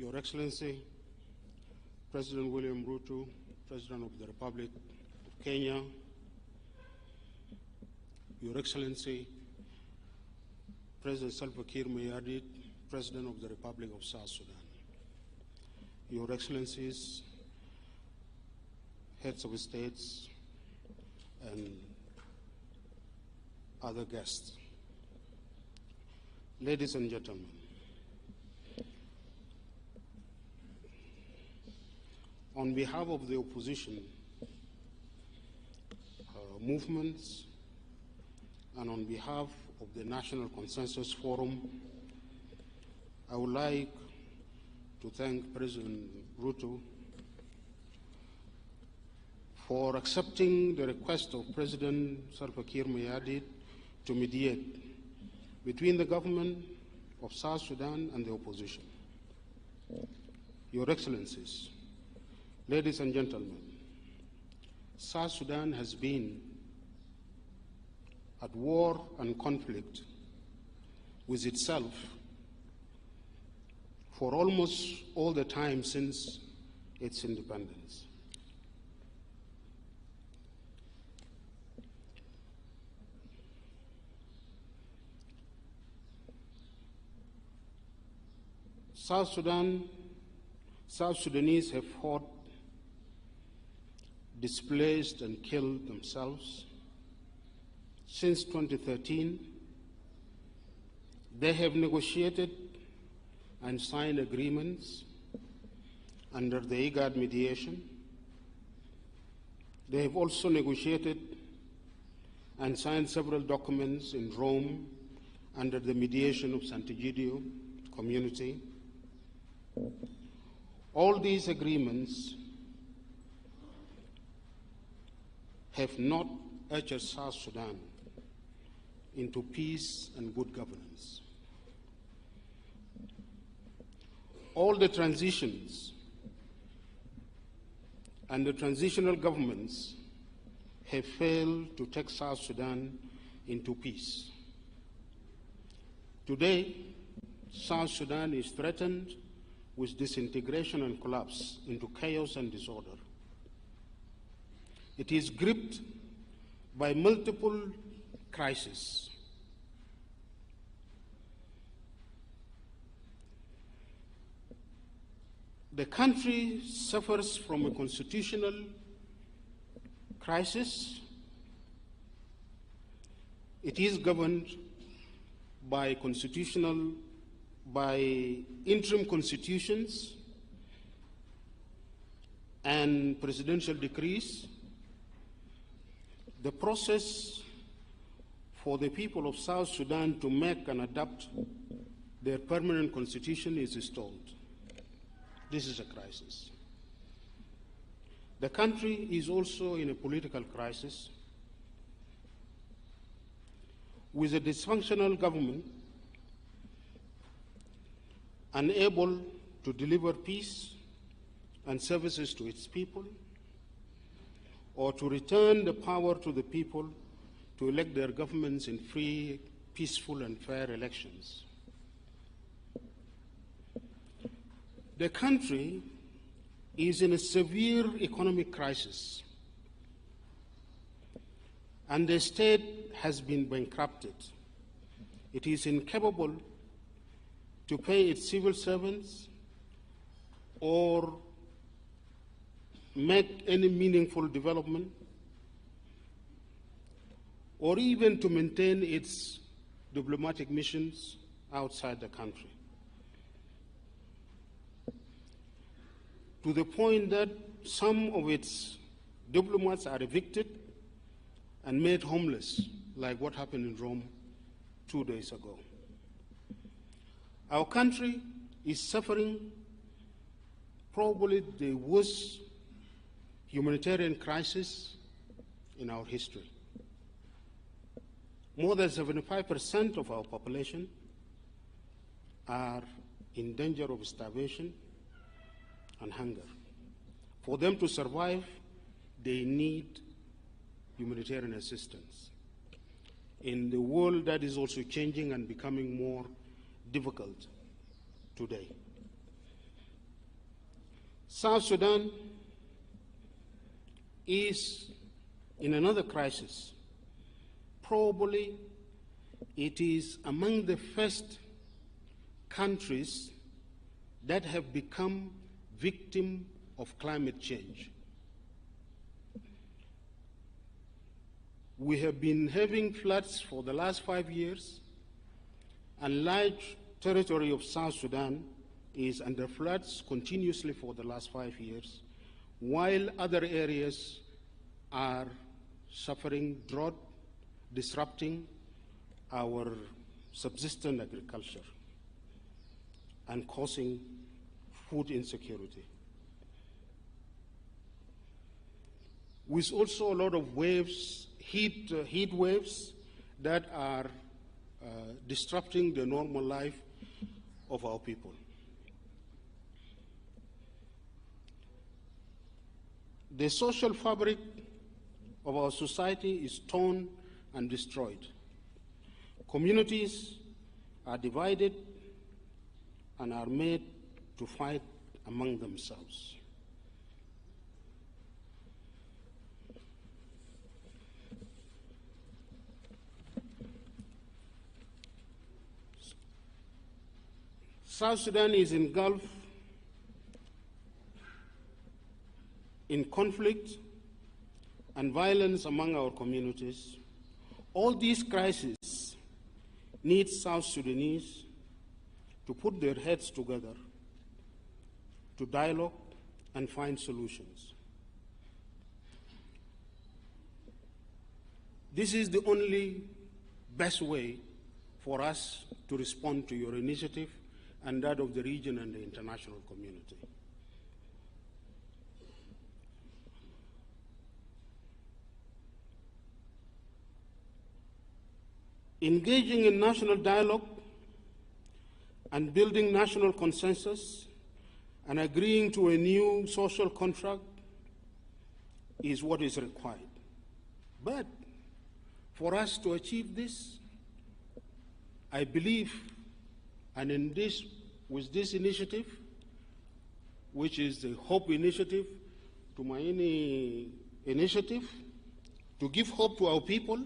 Your Excellency, President William Ruto, President of the Republic of Kenya, Your Excellency, President Salva Kiir Mayardit, President of the Republic of South Sudan, Your Excellencies, heads of states, and other guests. Ladies and gentlemen, on behalf of the opposition movements and on behalf of the National Consensus Forum, I would like to thank President Ruto for accepting the request of President Salva Kiir Mayardit to mediate between the government of South Sudan and the opposition. Your Excellencies, ladies and gentlemen, South Sudan has been at war and conflict with itself for almost all the time since its independence. South Sudanese have fought, displaced, and killed themselves. Since 2013, they have negotiated and signed agreements under the IGAD mediation. They have also negotiated and signed several documents in Rome under the mediation of Sant'Egidio community. All these agreements have not ushered South Sudan into peace and good governance. All the transitions and the transitional governments have failed to take South Sudan into peace. Today, South Sudan is threatened with disintegration and collapse into chaos and disorder. It is gripped by multiple crises. The country suffers from a constitutional crisis. It is governed by interim constitutions and presidential decrees. The process for the people of South Sudan to make and adopt their permanent constitution is stalled. This is a crisis. The country is also in a political crisis with a dysfunctional government unable to deliver peace and services to its people, or to return the power to the people to elect their governments in free, peaceful, and fair elections. The country is in a severe economic crisis, and the state has been bankrupted. It is incapable to pay its civil servants or make any meaningful development, or even to maintain its diplomatic missions outside the country. To the point that some of its diplomats are evicted and made homeless, like what happened in Rome 2 days ago. Our country is suffering probably the worst humanitarian crisis in our history. More than 75% of our population are in danger of starvation and hunger. For them to survive, they need humanitarian assistance. In the world that is also changing and becoming more difficult today. South Sudan is in another crisis. Probably it is among the first countries that have become victim of climate change. We have been having floods for the last 5 years, and large territory of South Sudan is under floods continuously for the last 5 years, while other areas are suffering drought, disrupting our subsistence agriculture and causing food insecurity. With also a lot of waves, heat waves that are disrupting the normal life of our people. The social fabric of our society is torn and destroyed. Communities are divided and are made to fight among themselves. South Sudan is engulfed in conflict and violence among our communities. All these crises need South Sudanese to put their heads together, to dialogue and find solutions. This is the only best way for us to respond to your initiative and that of the region and the international community. Engaging in national dialogue and building national consensus and agreeing to a new social contract is what is required. But for us to achieve this, I believe, and with this initiative, which is the Hope Initiative, Tumaini Initiative, to give hope to our people,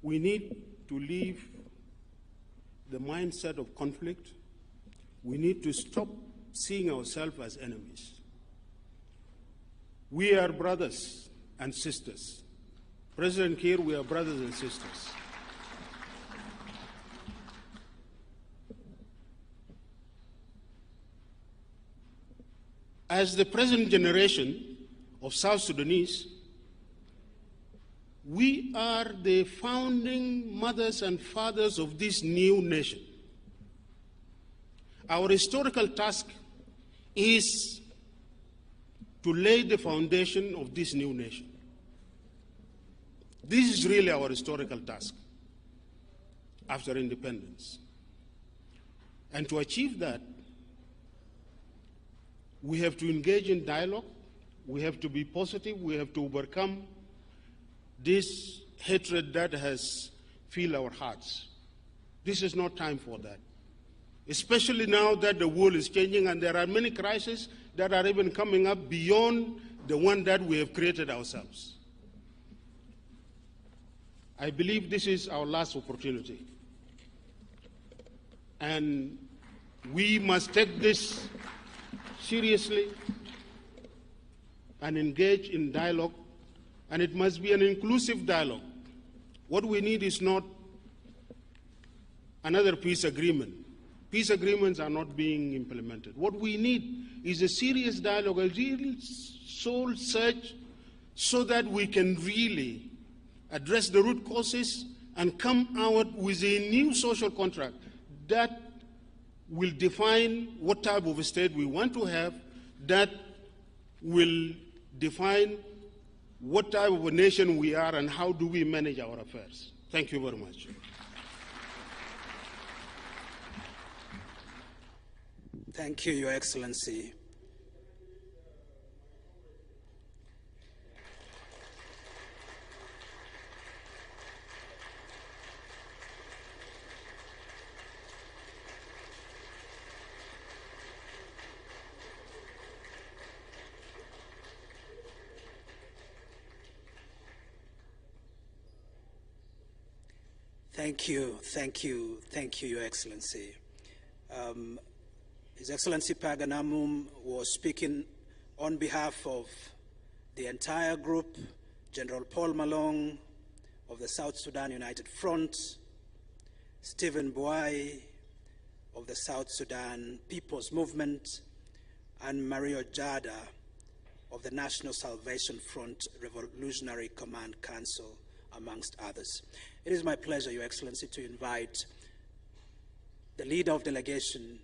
we need to leave the mindset of conflict. We need to stop seeing ourselves as enemies. We are brothers and sisters. President Kiir, we are brothers and sisters. As the present generation of South Sudanese, we are the founding mothers and fathers of this new nation. Our historical task is to lay the foundation of this new nation. This is really our historical task after independence. And to achieve that, we have to engage in dialogue, we have to be positive, we have to overcome this hatred that has filled our hearts. This is not time for that, especially now that the world is changing and there are many crises that are even coming up beyond the one that we have created ourselves. I believe this is our last opportunity, and we must take this seriously and engage in dialogue, and it must be an inclusive dialogue. What we need is not another peace agreement. Peace agreements are not being implemented. What we need is a serious dialogue, a real soul search, so that we can really address the root causes and come out with a new social contract that will define what type of a state we want to have, that will define what type of a nation we are and how do we manage our affairs. Thank you very much. Thank you, Your Excellency. Thank you, Your Excellency. His Excellency Paganamum was speaking on behalf of the entire group, General Paul Malong of the South Sudan United Front, Stephen Buai of the South Sudan People's Movement, and Mario Jada of the National Salvation Front Revolutionary Command Council, amongst others. It is my pleasure, Your Excellency, to invite the leader of delegation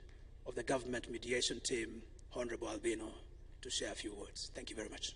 of the government mediation team, Honorable Albino, to share a few words. Thank you very much.